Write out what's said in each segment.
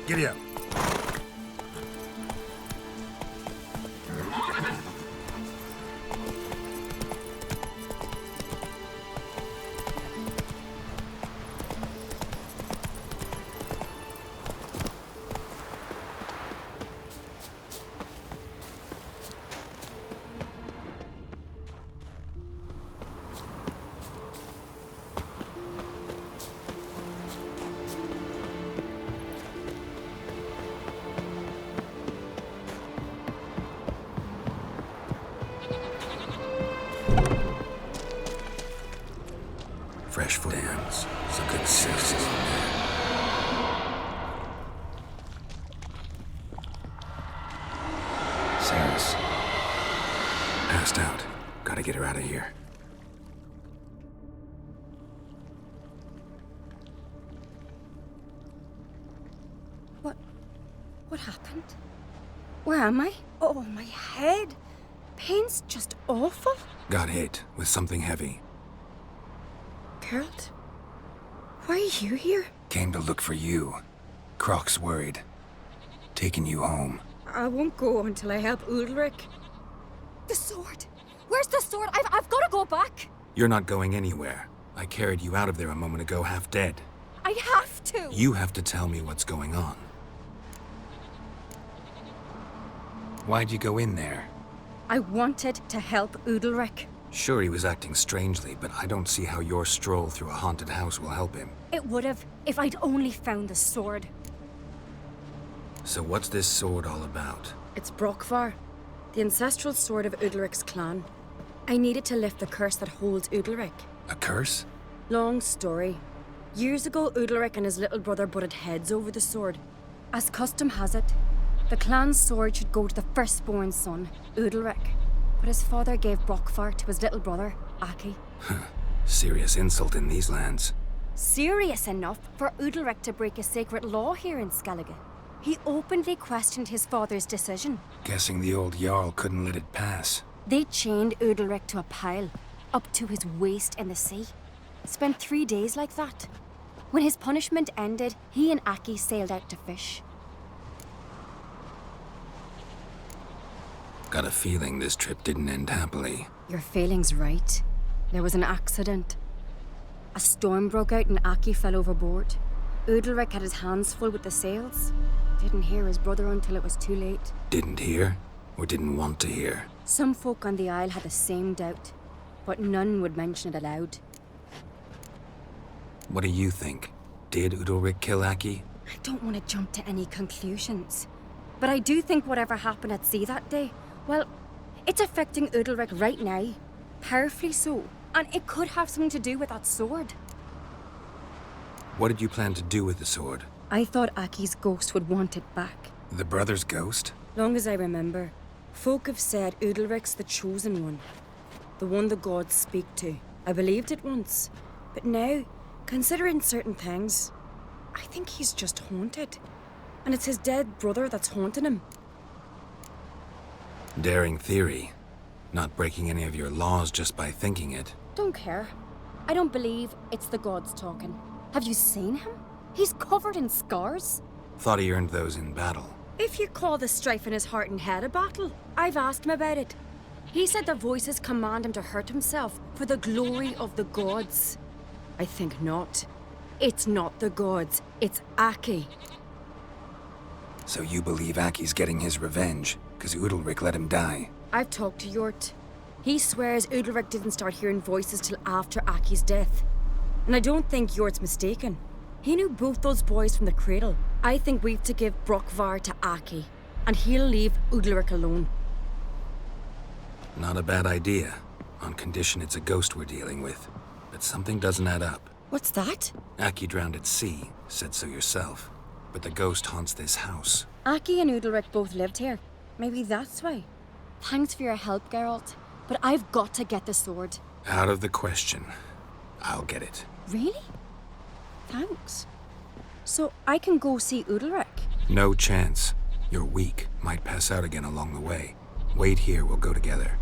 Giddy up. Fresh foot hands. It's a good six. Sarah's passed out. Gotta get her out of here. What happened? Where am I? Oh, my head. Pain's just awful. Got hit with something heavy. Geralt, why are you here? Came to look for you. Croc's worried. Taking you home. I won't go until I help Udalric. The sword! Where's the sword? I've got to go back! You're not going anywhere. I carried you out of there a moment ago, half dead. I have to! You have to tell me what's going on. Why'd you go in there? I wanted to help Udalric. Sure, he was acting strangely, but I don't see how your stroll through a haunted house will help him. It would have if I'd only found the sword. So what's this sword all about? It's Brokvar, the ancestral sword of Udalric's clan. I needed to lift the curse that holds Udalric. A curse? Long story. Years ago, Udalric and his little brother butted heads over the sword. As custom has it, the clan's sword should go to the firstborn son, Udalric. But his father gave Brokvar to his little brother, Aki. Serious insult in these lands. Serious enough for Udalric to break a sacred law here in Skellige. He openly questioned his father's decision. Guessing the old Jarl couldn't let it pass. They chained Udalric to a pile, up to his waist in the sea. Spent 3 days like that. When his punishment ended, he and Aki sailed out to fish. Got a feeling this trip didn't end happily. Your feeling's right. There was an accident. A storm broke out and Aki fell overboard. Udalric had his hands full with the sails. Didn't hear his brother until it was too late. Didn't hear? Or didn't want to hear? Some folk on the Isle had the same doubt, but none would mention it aloud. What do you think? Did Udalric kill Aki? I don't want to jump to any conclusions, but I do think whatever happened at sea that day, well, it's affecting Udalric right now. Powerfully so. And it could have something to do with that sword. What did you plan to do with the sword? I thought Aki's ghost would want it back. The brother's ghost? Long as I remember, folk have said Udalric's the chosen one. The one the gods speak to. I believed it once. But now, considering certain things, I think he's just haunted. And it's his dead brother that's haunting him. Daring theory. Not breaking any of your laws just by thinking it. Don't care. I don't believe it's the gods talking. Have you seen him? He's covered in scars. Thought he earned those in battle. If you call the strife in his heart and head a battle, I've asked him about it. He said the voices command him to hurt himself for the glory of the gods. I think not. It's not the gods, it's Aki. So you believe Aki's getting his revenge, because Udalric let him die? I've talked to Yort. He swears Udalric didn't start hearing voices till after Aki's death. And I don't think Yort's mistaken. He knew both those boys from the cradle. I think we've to give Brokvar to Aki, and he'll leave Udalric alone. Not a bad idea, on condition it's a ghost we're dealing with. But something doesn't add up. What's that? Aki drowned at sea, said so yourself. But the ghost haunts this house. Aki and Udalric both lived here. Maybe that's why. Thanks for your help, Geralt. But I've got to get the sword. Out of the question. I'll get it. Really? Thanks. So I can go see Udalric? No chance. You're weak. Might pass out again along the way. Wait here, we'll go together.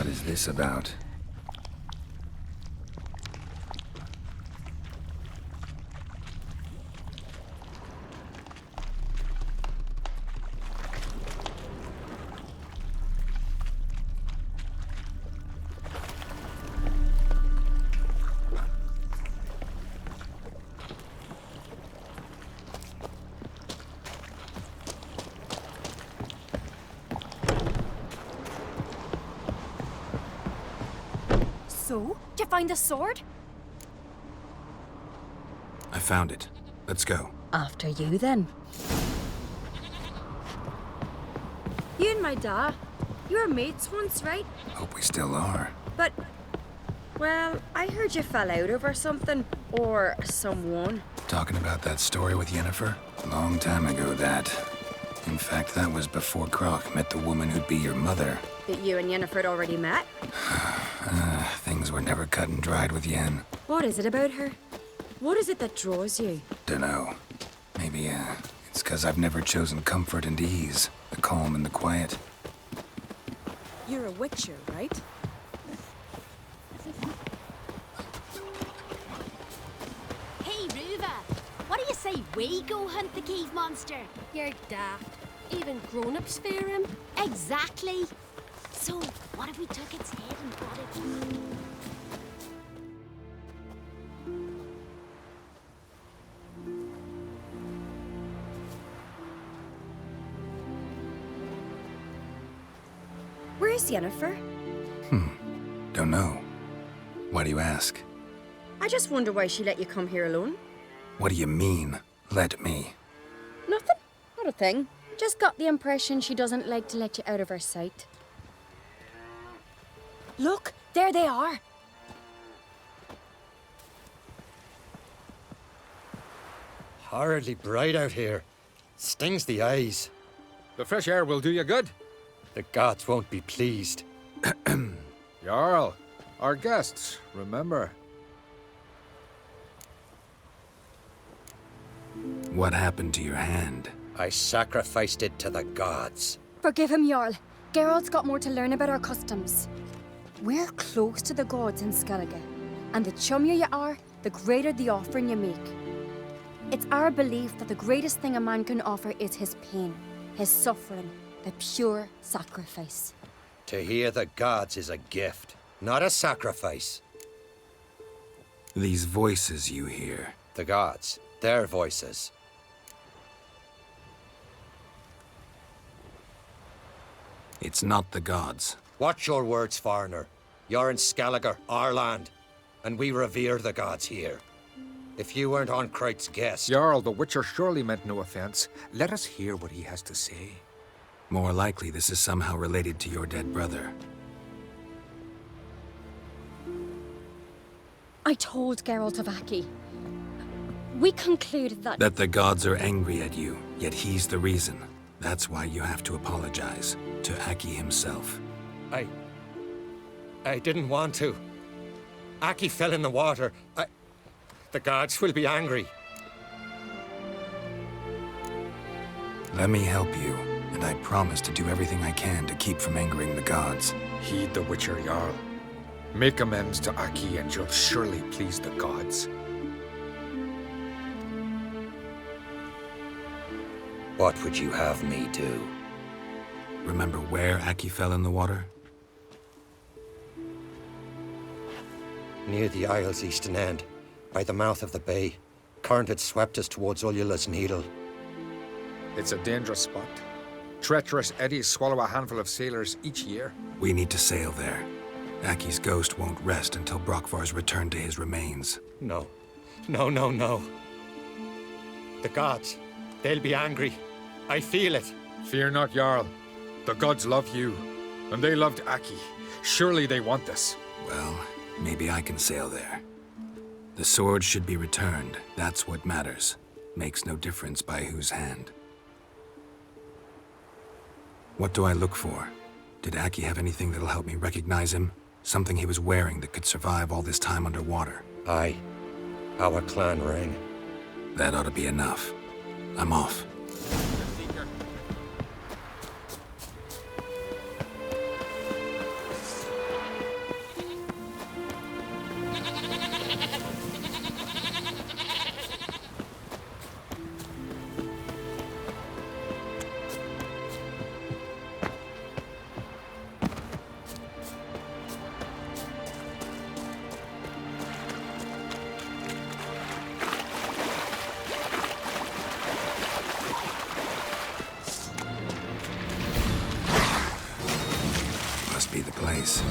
What is this about? So, did you find the sword? I found it. Let's go. After you, then. You and my dad, you were mates once, right? Hope we still are. But, well, I heard you fell out over something. Or someone. Talking about that story with Yennefer? Long time ago, that. In fact, that was before Croc met the woman who'd be your mother. That you and Yennefer had already met? Things were never cut and dried with Yen. What is it about her? What is it that draws you? Dunno. Maybe, it's 'cause I've never chosen comfort and ease. The calm and the quiet. You're a witcher, right? Hey, Ruva! What do you say we go hunt the cave monster? You're daft. Even grown-ups fear him. Exactly. So, what if we took its head and brought it? Where's Yennefer? Don't know. Why do you ask? I just wonder why she let you come here alone. What do you mean, let me? Nothing. Not a thing. Just got the impression she doesn't like to let you out of her sight. Look, there they are. Horridly bright out here. Stings the eyes. The fresh air will do you good. The gods won't be pleased. Jarl, our guests, remember. What happened to your hand? I sacrificed it to the gods. Forgive him, Jarl. Geralt's got more to learn about our customs. We're close to the gods in Skellige, and the chummier you are, the greater the offering you make. It's our belief that the greatest thing a man can offer is his pain, his suffering, the pure sacrifice. To hear the gods is a gift, not a sacrifice. These voices you hear. The gods, their voices. It's not the gods. Watch your words, foreigner. You're in Skellige, our land, and we revere the gods here. If you weren't on Kreit's guest... Jarl, the Witcher surely meant no offense. Let us hear what he has to say. More likely, this is somehow related to your dead brother. I told Geralt of Aki. We concluded that... That the gods are angry at you, yet he's the reason. That's why you have to apologize. To Aki himself. I didn't want to. Aki fell in the water. The gods will be angry. Let me help you, and I promise to do everything I can to keep from angering the gods. Heed the Witcher, Jarl. Make amends to Aki and you'll surely please the gods. What would you have me do? Remember where Aki fell in the water? Near the Isle's eastern end, by the mouth of the bay. Current had swept us towards Ullula's Needle. It's a dangerous spot. Treacherous eddies swallow a handful of sailors each year. We need to sail there. Aki's ghost won't rest until Brokvar's returned to his remains. No. No. The gods, they'll be angry. I feel it. Fear not, Jarl. The gods love you, and they loved Aki. Surely they want this. Well, maybe I can sail there. The sword should be returned. That's what matters. Makes no difference by whose hand. What do I look for? Did Aki have anything that'll help me recognize him? Something he was wearing that could survive all this time underwater? Aye. Our clan ring. That ought to be enough. I'm off. place.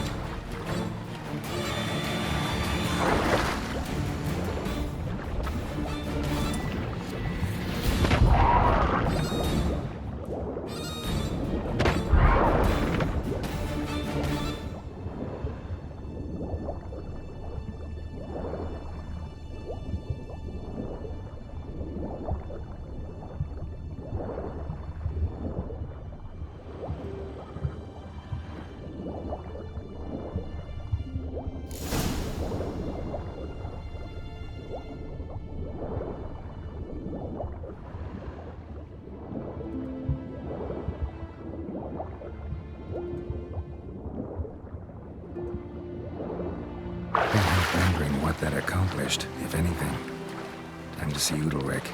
Can't help wondering what that accomplished, if anything. Time to see Udalric.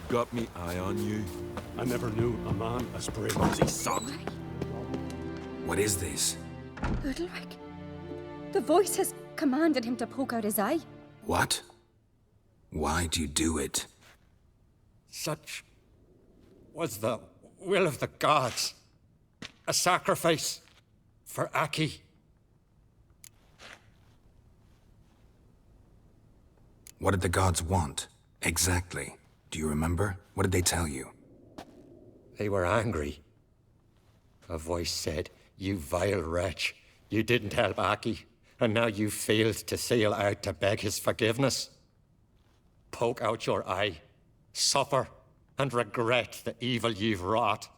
Got me eye on you. I never knew a man as brave as he sucked. What is this? Udalric. The voice has commanded him to poke out his eye. What? Why'd you do it? Such was the will of the gods. A sacrifice for Aki. What did the gods want? Exactly. Do you remember? What did they tell you? They were angry. A voice said, "You vile wretch, you didn't help Aki, and now you failed to sail out to beg his forgiveness. Poke out your eye, suffer, and regret the evil you've wrought."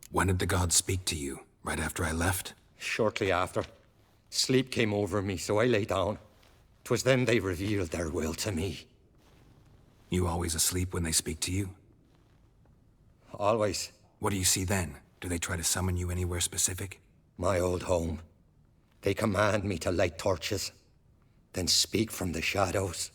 When did the gods speak to you? Right after I left? Shortly after, sleep came over me, so I lay down. 'Twas then they revealed their will to me. You always asleep when they speak to you? Always. What do you see then? Do they try to summon you anywhere specific? My old home. They command me to light torches, then speak from the shadows.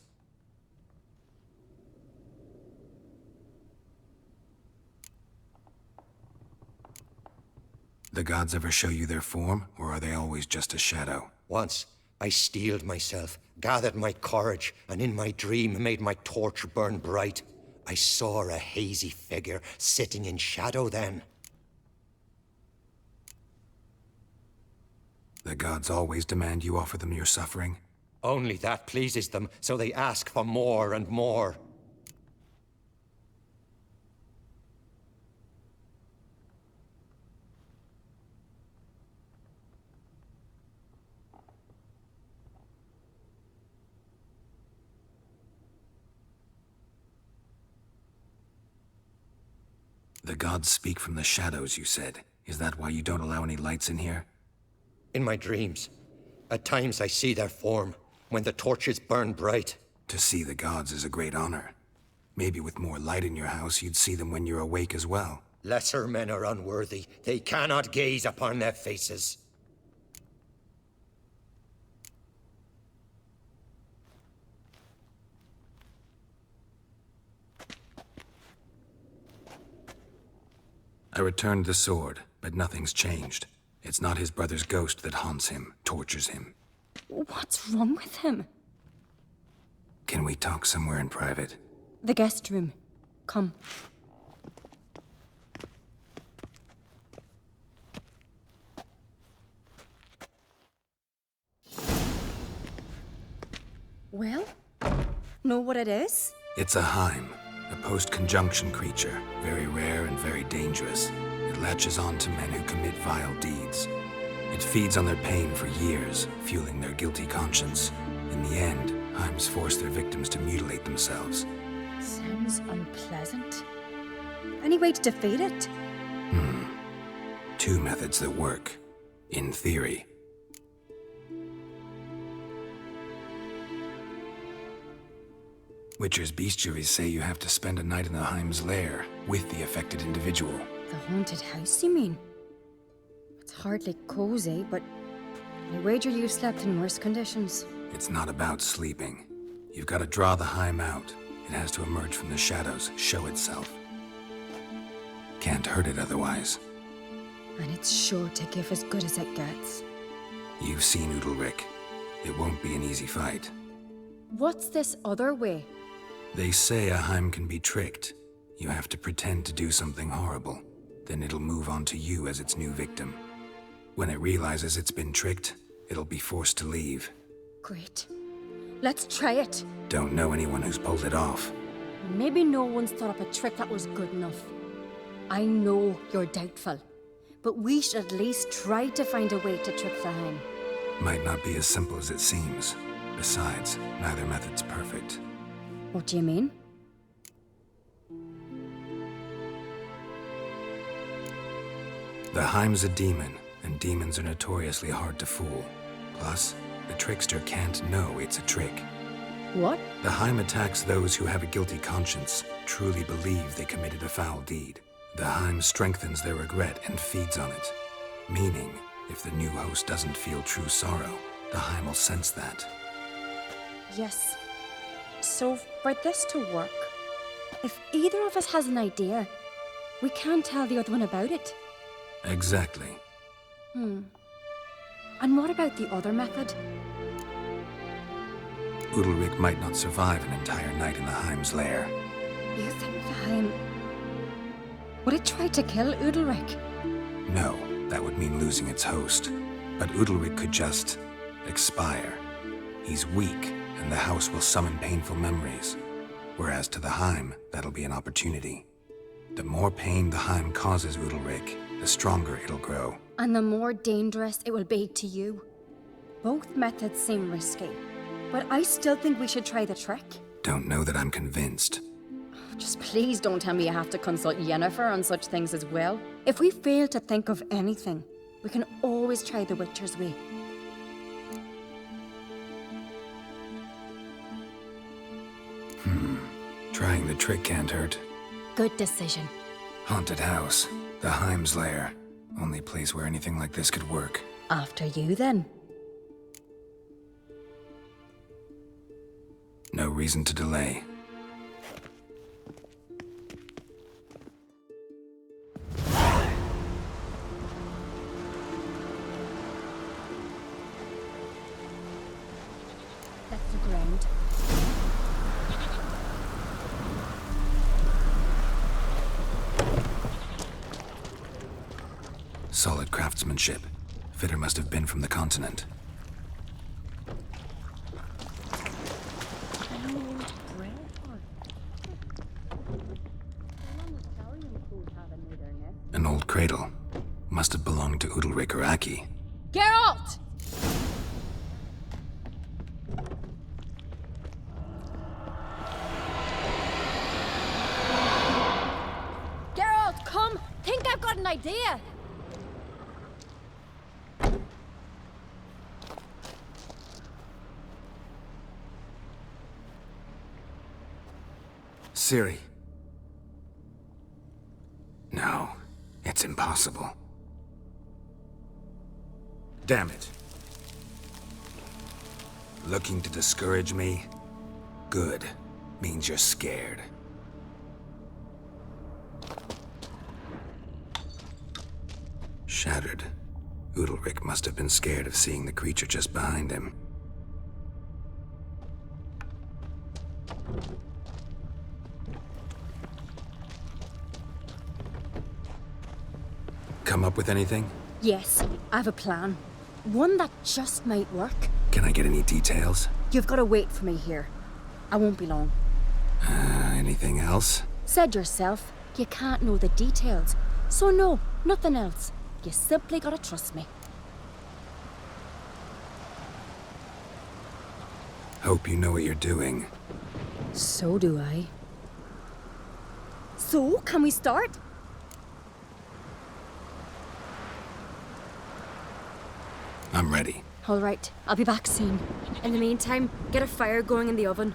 The gods ever show you their form, or are they always just a shadow? Once, I steeled myself, gathered my courage, and in my dream made my torch burn bright. I saw a hazy figure sitting in shadow then. The gods always demand you offer them your suffering? Only that pleases them, so they ask for more and more. The gods speak from the shadows, you said. Is that why you don't allow any lights in here? In my dreams, at times I see their form, when the torches burn bright. To see the gods is a great honor. Maybe with more light in your house, you'd see them when you're awake as well. Lesser men are unworthy. They cannot gaze upon their faces. I returned the sword, but nothing's changed. It's not his brother's ghost that haunts him, tortures him. What's wrong with him? Can we talk somewhere in private? The guest room. Come. Well, know what it is? It's a Heim, a post-conjunction creature, very rare and very dangerous. It latches on to men who commit vile deeds. It feeds on their pain for years, fueling their guilty conscience. In the end, Heims force their victims to mutilate themselves. Sounds unpleasant. Any way to defeat it? Two methods that work, in theory. Witcher's bestiaries say you have to spend a night in the Heim's lair with the affected individual. The haunted house, you mean? It's hardly cozy, but I wager you've slept in worse conditions. It's not about sleeping. You've got to draw the Heim out. It has to emerge from the shadows, show itself. Can't hurt it otherwise. And it's sure to give as good as it gets. You've seen Udalryk. It won't be an easy fight. What's this other way? They say a Heim can be tricked. You have to pretend to do something horrible. Then it'll move on to you as its new victim. When it realizes it's been tricked, it'll be forced to leave. Great. Let's try it. Don't know anyone who's pulled it off. Maybe no one's thought up a trick that was good enough. I know you're doubtful, but we should at least try to find a way to trick the Heim. Might not be as simple as it seems. Besides, neither method's perfect. What do you mean? The Heim's a demon, and demons are notoriously hard to fool. Plus, the trickster can't know it's a trick. What? The Heim attacks those who have a guilty conscience, truly believe they committed a foul deed. The Heim strengthens their regret and feeds on it. Meaning, if the new host doesn't feel true sorrow, the Heim will sense that. Yes. So, for this to work, if either of us has an idea, we can't tell the other one about it. Exactly. And what about the other method? Udalryk might not survive an entire night in the Heim's lair. You think the Heim... Would it try to kill Udalryk? No, that would mean losing its host. But Udalryk could just expire. He's weak, and the house will summon painful memories. Whereas to the Heim, that'll be an opportunity. The more pain the Heim causes Udalryk, the stronger it'll grow. And the more dangerous it will be to you. Both methods seem risky, but I still think we should try the trick. Don't know that I'm convinced. Just please don't tell me you have to consult Yennefer on such things as well. If we fail to think of anything, we can always try the Witcher's way. Trying the trick can't hurt. Good decision. Haunted house. The Heim's lair. Only place where anything like this could work. After you, then. No reason to delay. That's the ground. Solid craftsmanship. Fitter must have been from the continent. An old cradle. Must have belonged to Udalryk or Aki. Geralt! Geralt, come! Think I've got an idea! Ciri. No, it's impossible. Damn it. Looking to discourage me? Good. Means you're scared. Shattered. Udalryk must have been scared of seeing the creature just behind him. Come up with anything? Yes, I have a plan. One that just might work. Can I get any details? You've got to wait for me here. I won't be long. Anything else? Said yourself, you can't know the details. So no, nothing else. You simply gotta trust me. Hope you know what you're doing. So do I. So, can we start? I'm ready. All right, I'll be back soon. In the meantime, get a fire going in the oven.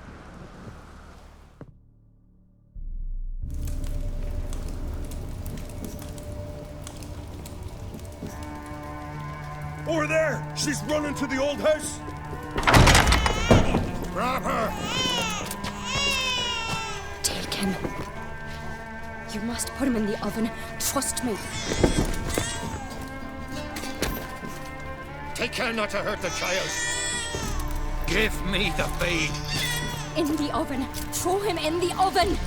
Over there! She's running to the old house! Grab her! Take him. You must put him in the oven. Trust me. Take care not to hurt the child. Give me the feed. In the oven. Throw him in the oven.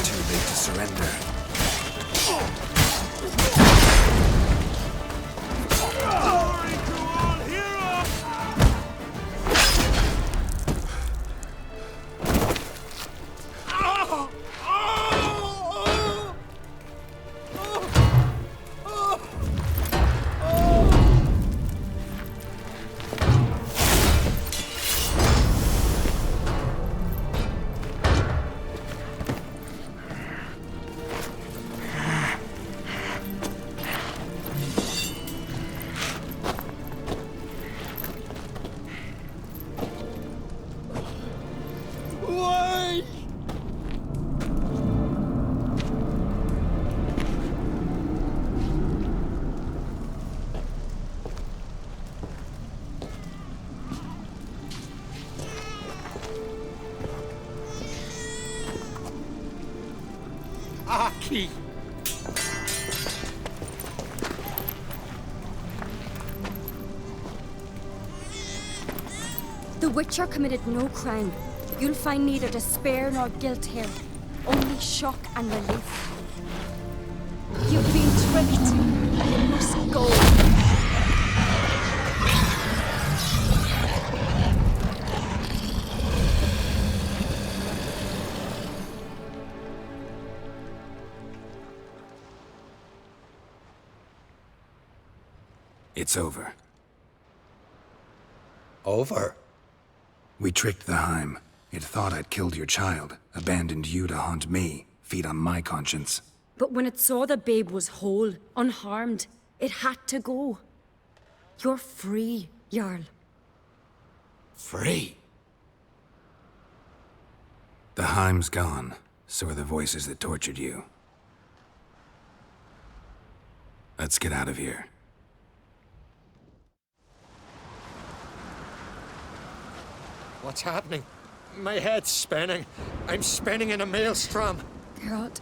Too late to surrender. Aki! The Witcher committed no crime. You'll find neither despair nor guilt here. Only shock and relief. You've been tricked. You must go. It's over. Over? We tricked the Heim. It thought I'd killed your child, abandoned you to haunt me, feed on my conscience. But when it saw the babe was whole, unharmed, it had to go. You're free, Jarl. Free? The Heim's gone, so are the voices that tortured you. Let's get out of here. What's happening? My head's spinning. I'm spinning in a maelstrom. Geralt,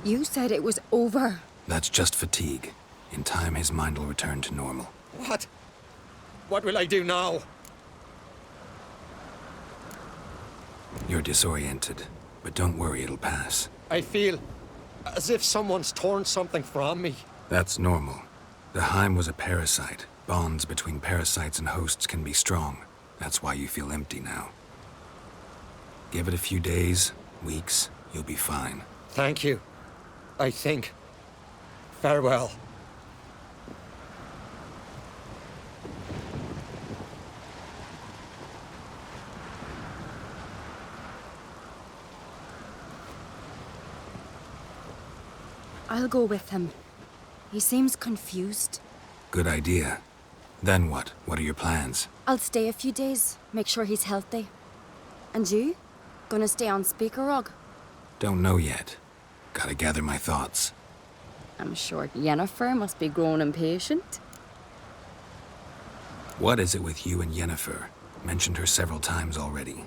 you said it was over. That's just fatigue. In time, his mind will return to normal. What? What will I do now? You're disoriented, but don't worry, it'll pass. I feel as if someone's torn something from me. That's normal. The Heim was a parasite. Bonds between parasites and hosts can be strong. That's why you feel empty now. Give it a few days, weeks, you'll be fine. Thank you. I think. Farewell. I'll go with him. He seems confused. Good idea. Then what? What are your plans? I'll stay a few days, make sure he's healthy. And you? Gonna stay on Speakerog? Don't know yet. Gotta gather my thoughts. I'm sure Yennefer must be growing impatient. What is it with you and Yennefer? Mentioned her several times already.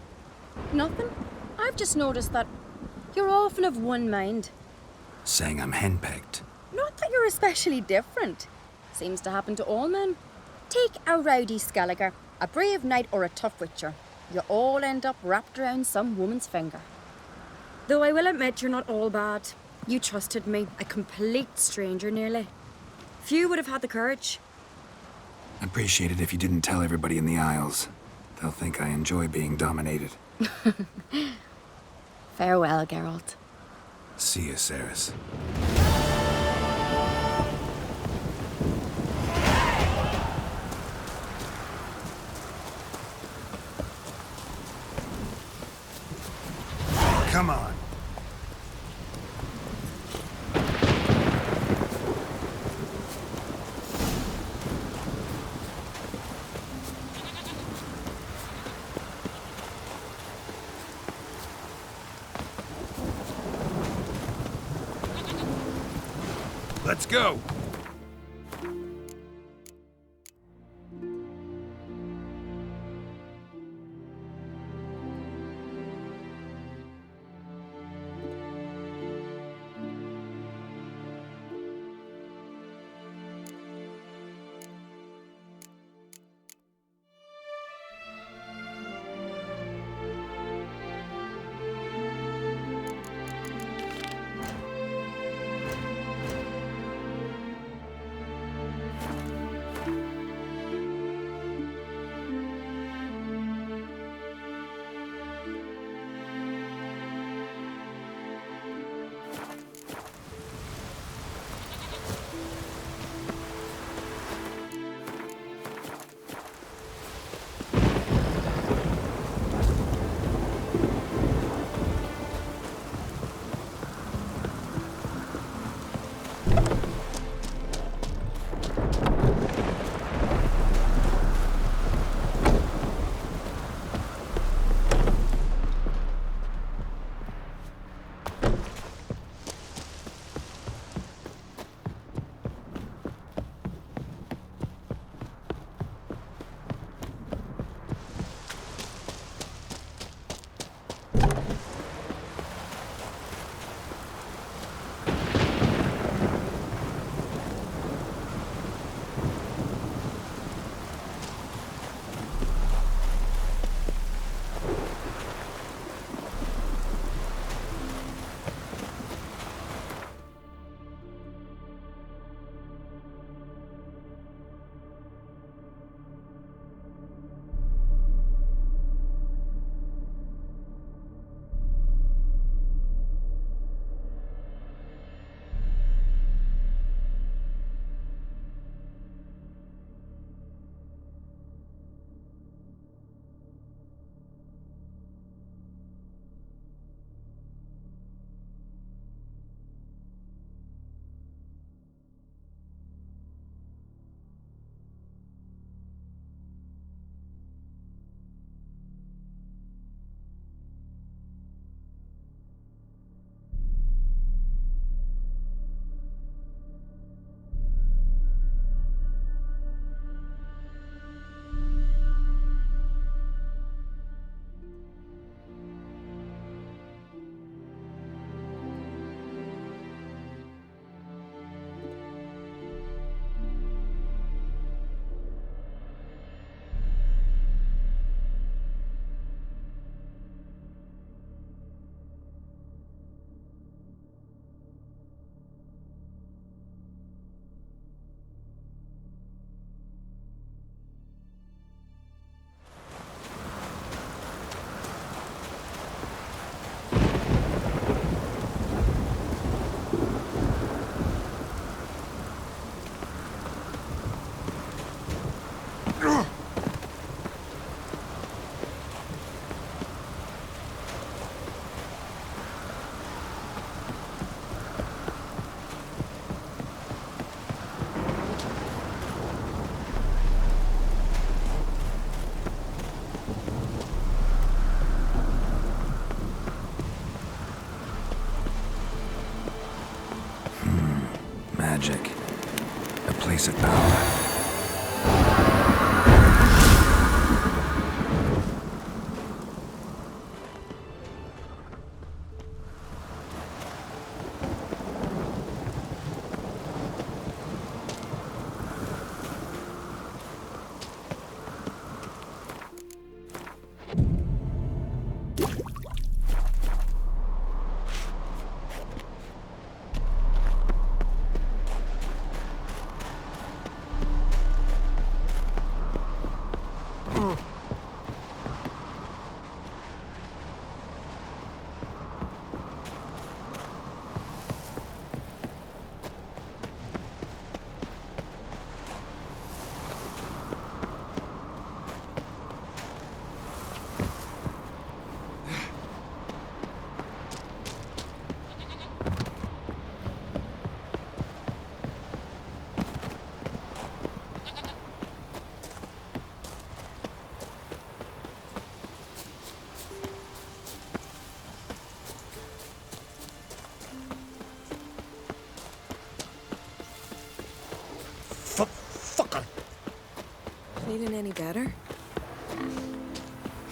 Nothing. I've just noticed that You're often of one mind. Saying I'm henpecked. Not that you're especially different. Seems to happen to all men. Take a rowdy Skelliger, a brave knight or a tough witcher. You all end up wrapped around some woman's finger. Though I will admit you're not all bad. You trusted me, a complete stranger nearly. Few would have had the courage. I'd appreciate it if you didn't tell everybody in the Isles. They'll think I enjoy being dominated. Farewell, Geralt. See you, Cerys. Come on. Let's go. Magic. A place of power. Feeling any better?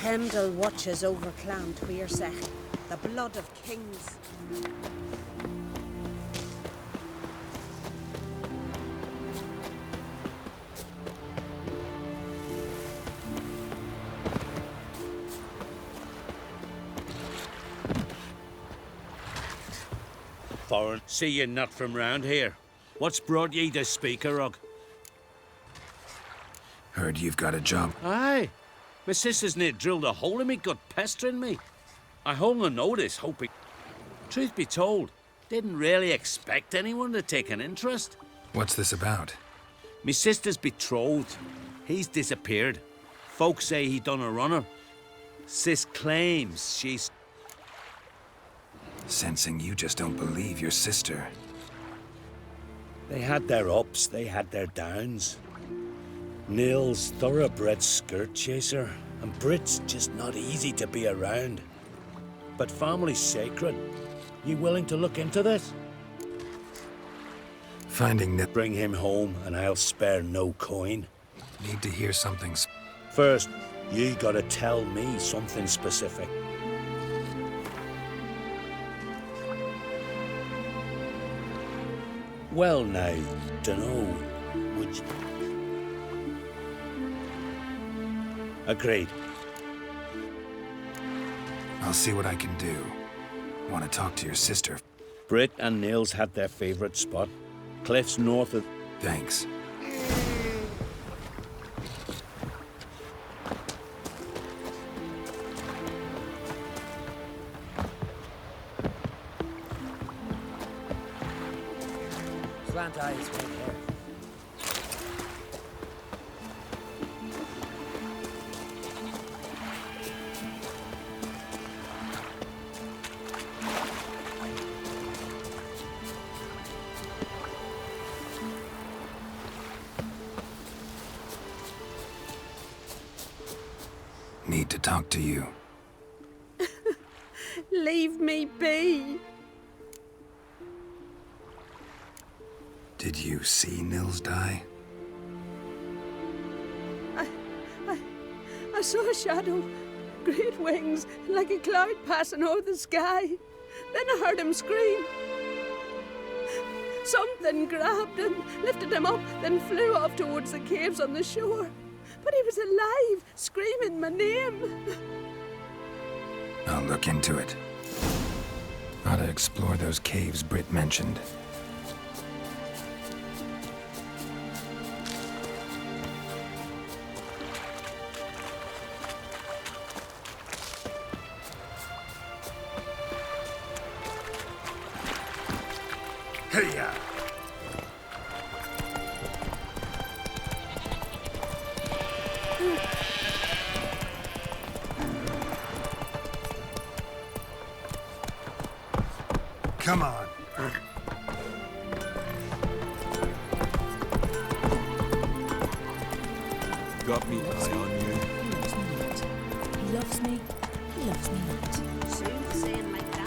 Hemdall watches over Clan Tuirsech, the blood of kings. Foreign, see ye not from round here. What's brought ye to Speakerog? Heard you've got a job. Aye. My sister's near drilled a hole in me gut, pestering me. I hung a notice, hoping... Truth be told, didn't really expect anyone to take an interest. What's this about? Me sister's betrothed. He's disappeared. Folks say he done a runner. Sis claims she's... Sensing you just don't believe your sister. They had their ups, they had their downs. Neil's thoroughbred skirt chaser, and Brit's just not easy to be around. But family's sacred. You willing to look into this? Finding Nip. Bring him home, and I'll spare no coin. Need to hear something. First, you gotta tell me something specific. Well, now, dunno, would you... Agreed. I'll see what I can do. Want to talk to your sister. Brit and Nils had their favourite spot. Cliffs north of... Thanks. Slant eyes right here. Need to talk to you. Leave me be. Did you see Nils die? I saw a shadow, great wings, like a cloud passing over the sky. Then I heard him scream. Something grabbed him, lifted him up, then flew off towards the caves on the shore. But he was alive, screaming my name. I'll look into it. Ought to explore those caves Britt mentioned. Hey-ya! Come on. Got me eye on you. He loves me. He loves me not. Soon saying like that.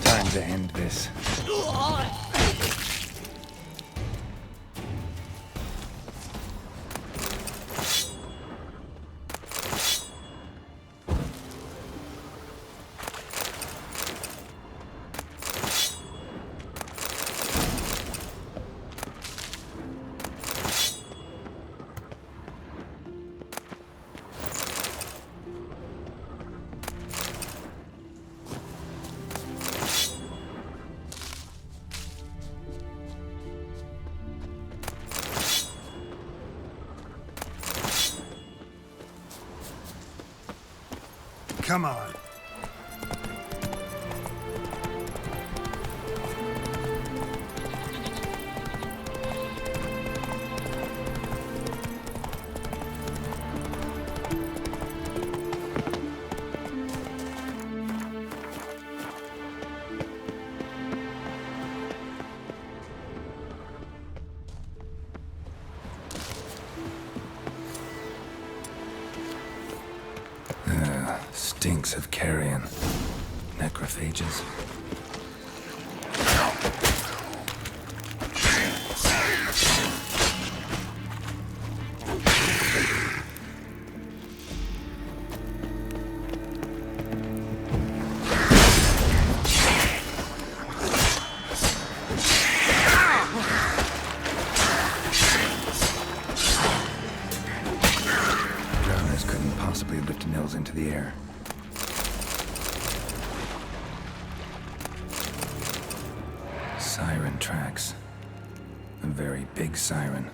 Time to end this. Come on. Stinks of carrion. Necrophages. Drowners couldn't possibly lift Nils into the air. Siren tracks. A very big siren.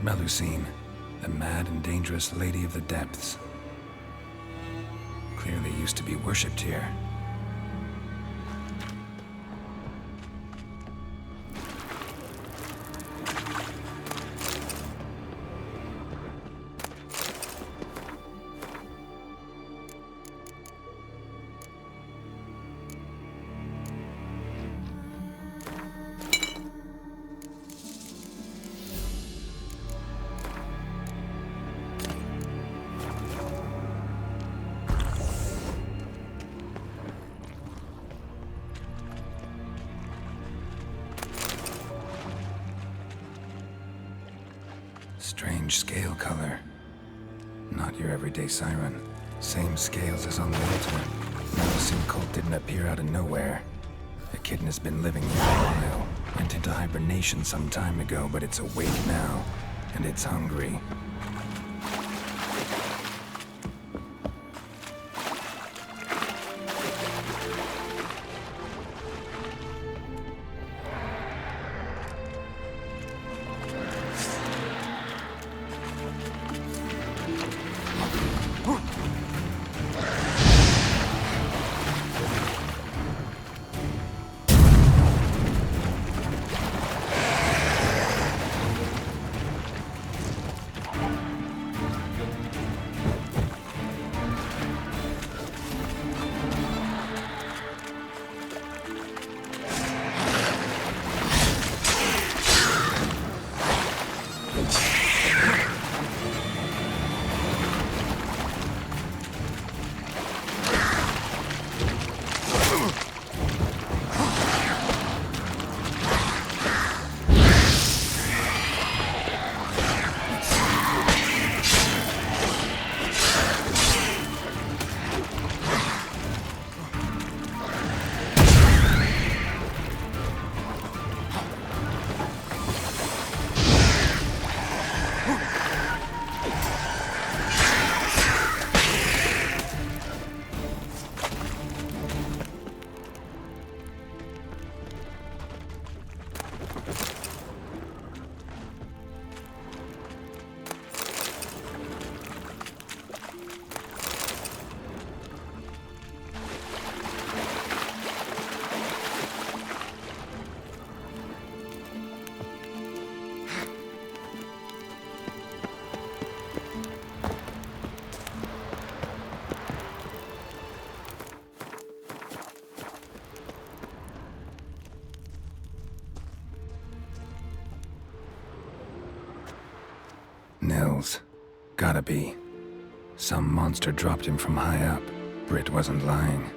Melusine, the mad and dangerous Lady of the Depths. Clearly used to be worshipped here. Strange scale color. Not your everyday siren. Same scales as on the altar. Melusine cult didn't appear out of nowhere. The kitten has been living here a while. Went into hibernation some time ago, but it's awake now. And it's hungry. hills. Gotta be. Some monster dropped him from high up. Britt wasn't lying.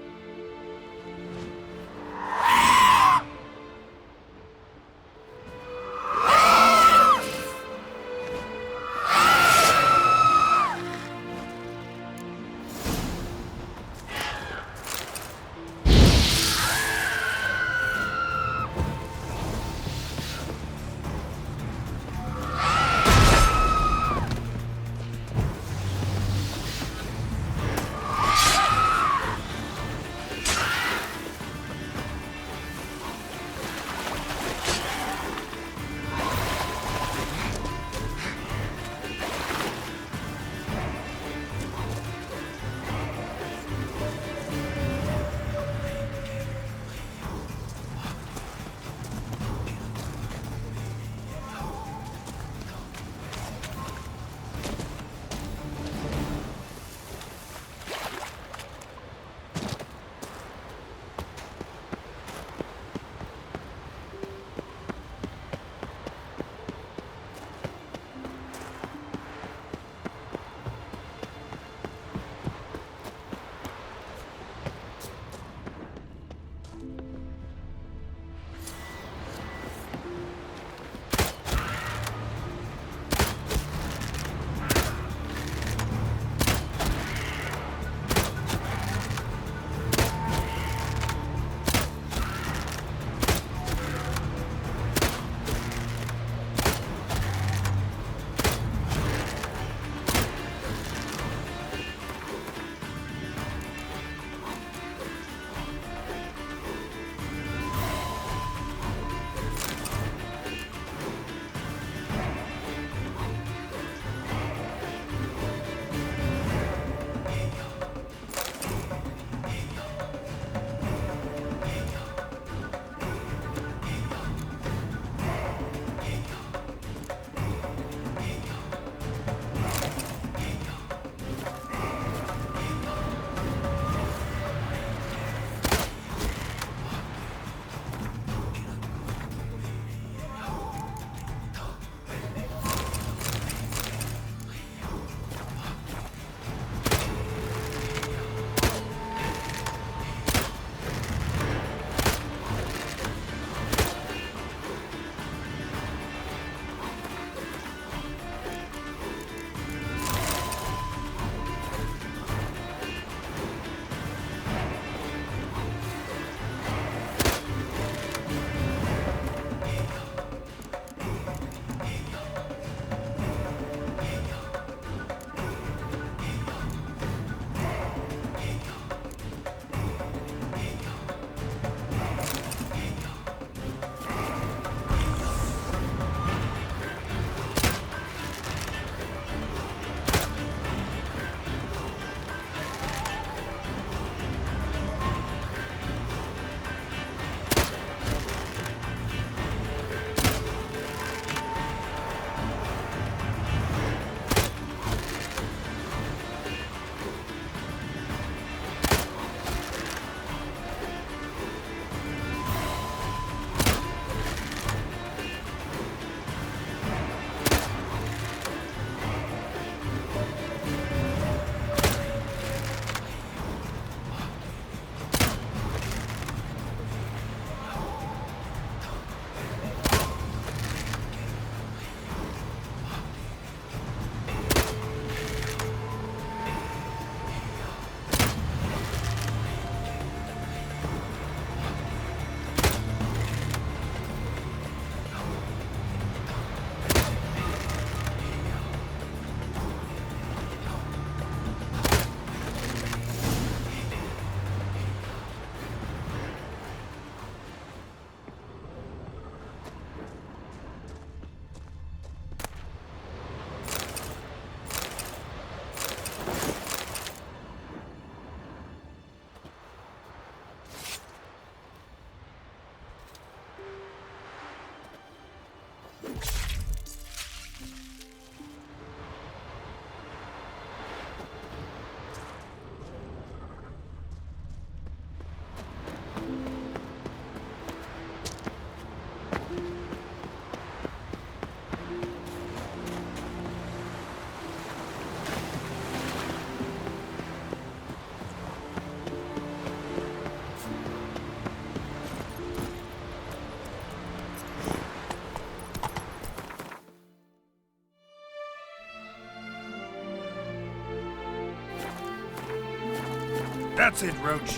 That's it, Roach.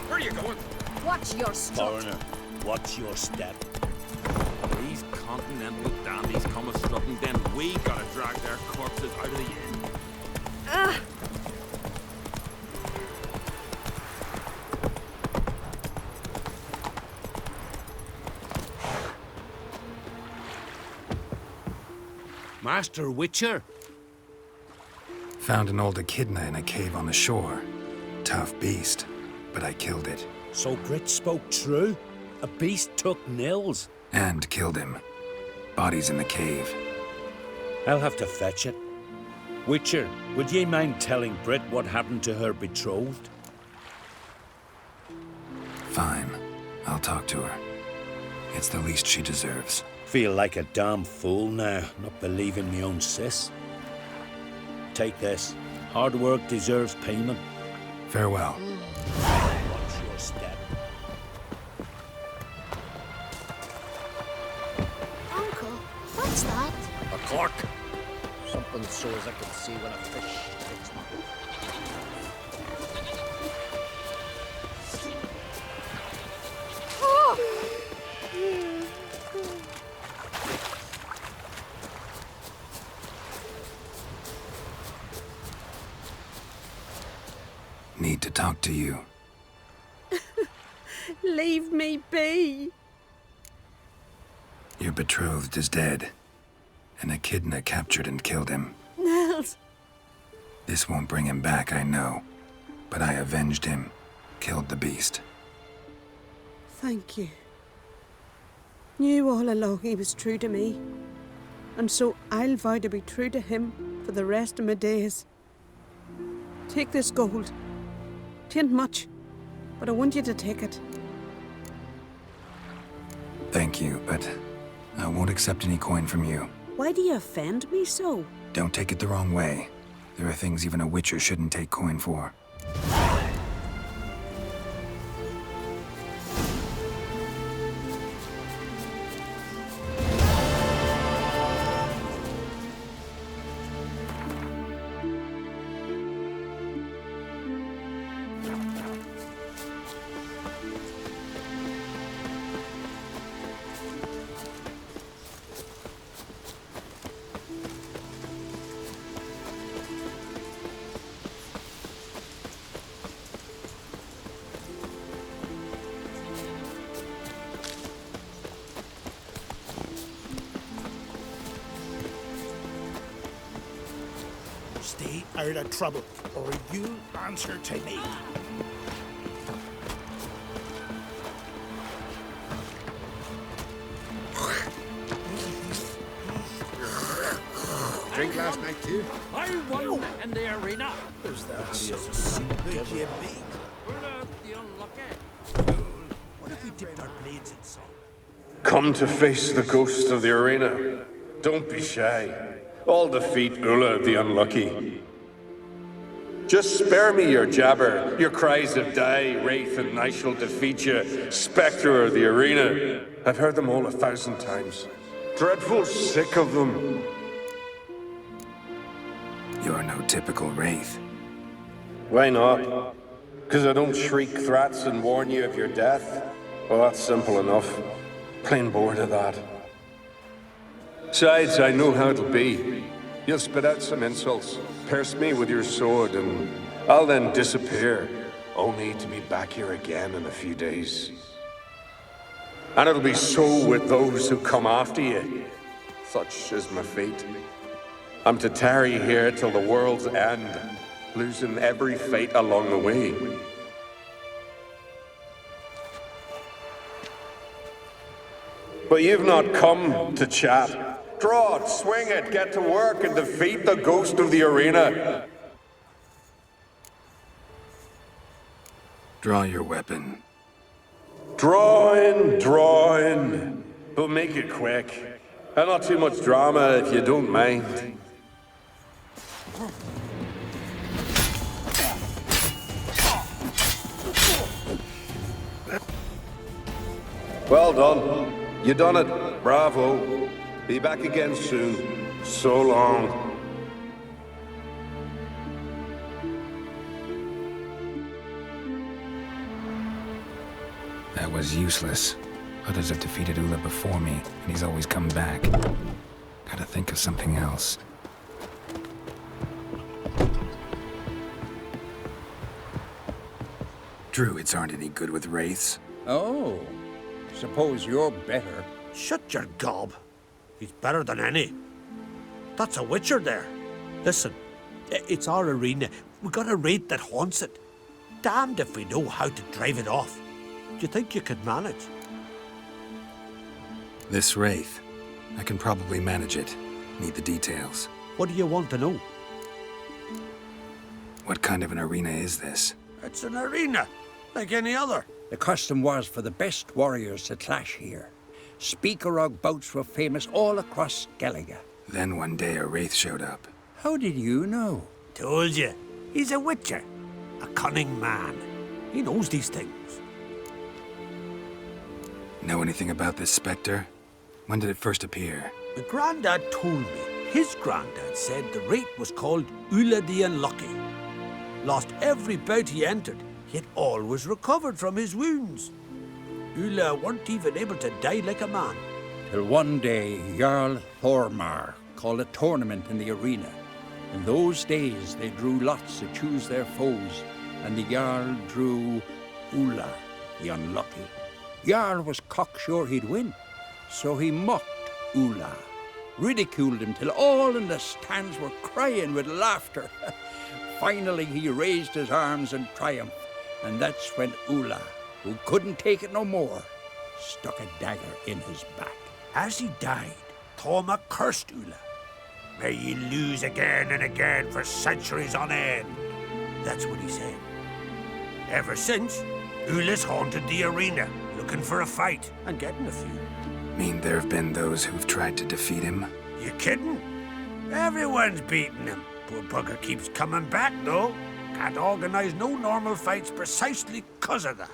Where are you going? Watch your strut. Foreigner, watch your step. These continental dandies come a strutting, then we gotta drag their corpses out of the inn. Master Witcher? Found an old echidna in a cave on the shore. Tough beast, but I killed it. So Brit spoke true? A beast took Nils? And killed him. Body's in the cave. I'll have to fetch it. Witcher, would ye mind telling Brit what happened to her betrothed? Fine. I'll talk to her. It's the least she deserves. Feel like a damn fool now, not believing me own sis. Take this. Hard work deserves payment. Farewell. Watch your step. Uncle, what's that? A cork. Something so as I can see when a fish takes me. Need to talk to you. Leave me be. Your betrothed is dead. An echidna captured and killed him. Nils. This won't bring him back, I know. But I avenged him. Killed the beast. Thank you. Knew all along he was true to me. And so I'll vow to be true to him for the rest of my days. Take this gold. 'Tain't much, but I want you to take it. Thank you, but I won't accept any coin from you. Why do you offend me so? Don't take it the wrong way. There are things even a witcher shouldn't take coin for. Stay out of trouble, or you answer to me. Drink last night too? I won in the arena. Is that so big you be? The unlucky. What if we dipped our blades in salt? Come to face the ghost of the arena. Don't be shy. I'll defeat Ulla the Unlucky. Just spare me your jabber, your cries of die, wraith, and I shall defeat you, spectre of the arena. I've heard them all 1,000 times. Dreadful sick of them. You're no typical wraith. Why not? Because I don't shriek threats and warn you of your death? Well, that's simple enough. Plain bored of that. Besides, I know how it'll be. You'll spit out some insults, pierce me with your sword, and I'll then disappear, only to be back here again in a few days. And it'll be so with those who come after you. Such is my fate. I'm to tarry here till the world's end, losing every fate along the way. But you've not come to chat. Draw it, swing it, get to work, and defeat the ghost of the arena. Draw your weapon. Drawing. But make it quick. And not too much drama if you don't mind. Well done. You done it. Bravo. Be back again soon. So long. That was useless. Others have defeated Ula before me, and he's always come back. Gotta think of something else. Druids aren't any good with wraiths. Oh, suppose you're better. Shut your gob. He's better than any. That's a witcher there. Listen, it's our arena. We got a wraith that haunts it. Damned if we know how to drive it off. Do you think you could manage? This wraith. I can probably manage it. Need the details. What do you want to know? What kind of an arena is this? It's an arena, like any other. The custom was for the best warriors to clash here. Speakerog bouts were famous all across Skellige. Then one day a wraith showed up. How did you know? Told you. He's a witcher. A cunning man. He knows these things. Know anything about this specter? When did it first appear? My granddad told me. His granddad said the wraith was called Ula the Unlucky. Lost every bout he entered, yet always recovered from his wounds. Ula weren't even able to die like a man. Till one day, Jarl Thormar called a tournament in the arena. In those days, they drew lots to choose their foes, and the Jarl drew Ula the Unlucky. Jarl was cocksure he'd win, so he mocked Ula, ridiculed him till all in the stands were crying with laughter. Finally, he raised his arms in triumph, and that's when Ula, who couldn't take it no more, stuck a dagger in his back. As he died, Thorma cursed Ula. May ye lose again and again for centuries on end. That's what he said. Ever since, Ula's haunted the arena, looking for a fight and getting a few. Mean there have been those who've tried to defeat him? You kidding? Everyone's beating him. Poor bugger keeps coming back, though. Can't organize no normal fights precisely 'cause of that.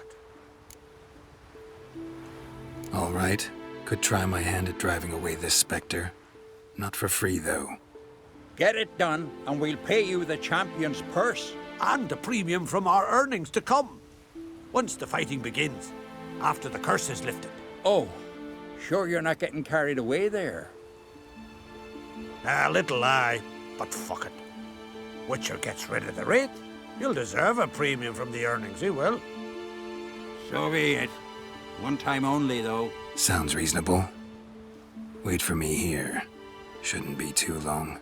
All right. Could try my hand at driving away this specter. Not for free, though. Get it done, and we'll pay you the champion's purse. And a premium from our earnings to come. Once the fighting begins, after the curse is lifted. Oh, sure you're not getting carried away there? A little lie, but fuck it. Witcher gets rid of the wraith. He'll deserve a premium from the earnings, he will. So be it. One time only, though. Sounds reasonable. Wait for me here. Shouldn't be too long.